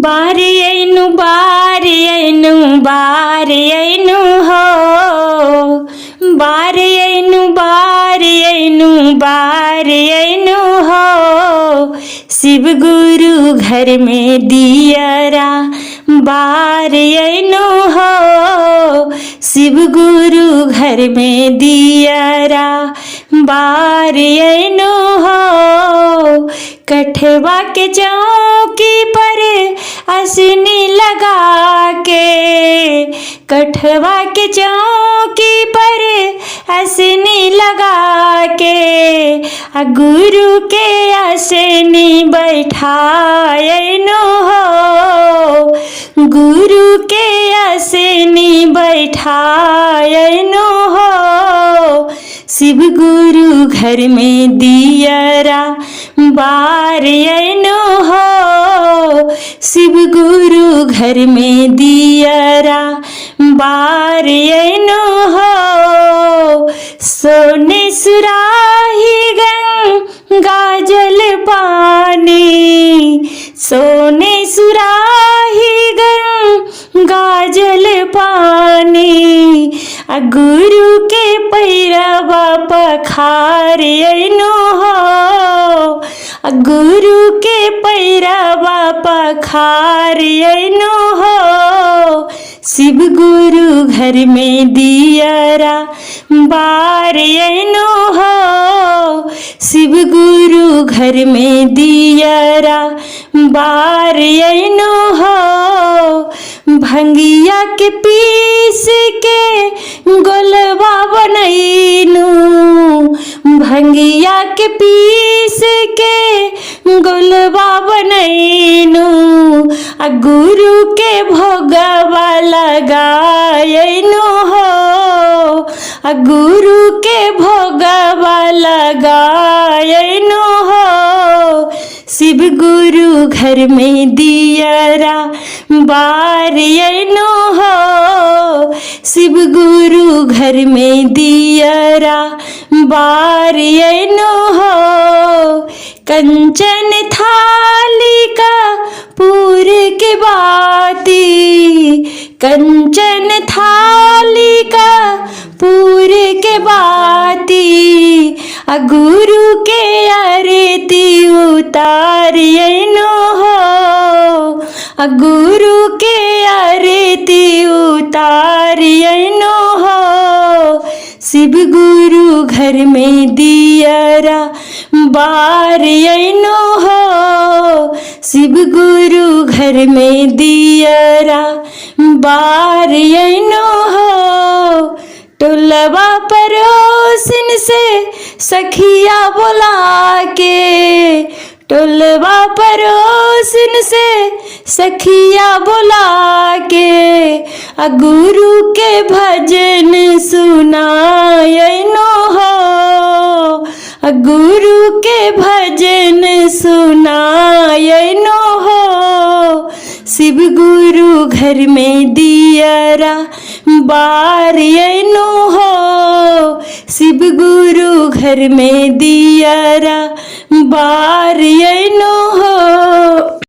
बारी ऐनु बारी ऐनु बारी ऐनु हो, बारी ऐनु बारी ऐनु बारी ऐनु हो। शिव गुरु घर में दियरा बारी ऐनु हो, शिव गुरु घर में दियरा बारी ऐनु हो। कठवा के चौकी पर असनी लगा के, कठवा के चौकी पर असनी लगा के, गुरु के असनी बैठायनु हो, गुरु के असनी बैठायनु हो। शिव गुरु घर में दियरा बारयनु हो, शिव गुरु घर में दियरा बारयनु हो। सोने सुराही गंगा जल पानी, सोने सुराही गंगा जल पानी, गुरु के पैरवा पखारयनु हो, गुरु के पैरवा पखारयनु हो। शिव गुरु घर में दियरा बारयनु हो, शिव गुरु घर में दियरा बारयनु हो। भंगिया के पीस के गोलवा बनैनु, भंगिया के पीस के गोलवा बनैनु, गुरु के भोगवा लगायनु हो, गुरु के भोगवा लगायनु हो। शिव गुरु घर में दियरा बारयनु हो, शिव गुरु घर में दियरा बारयनु हो। कंचन थाली का पूर के बाती, कंचन थाली का पूर के बाती, गुरु के आरती उतारयनु हो, गुरु के आरती उतारयनु हो। शिव गुरु घर में दियरा बारयनु हो, शिव गुरु घर में दियरा बारयनु हो। टोलवा पड़ोसन से सखिया बुला के, टोलवा पड़ोसन से सखिया बुला के, गुरु के भजन सुनायनु हो, गुरु के भजन सुनायनु हो। शिव गुरु घर में दियरा बारयनु हो, शिव गुरु घर में दियरा बारयनु हो।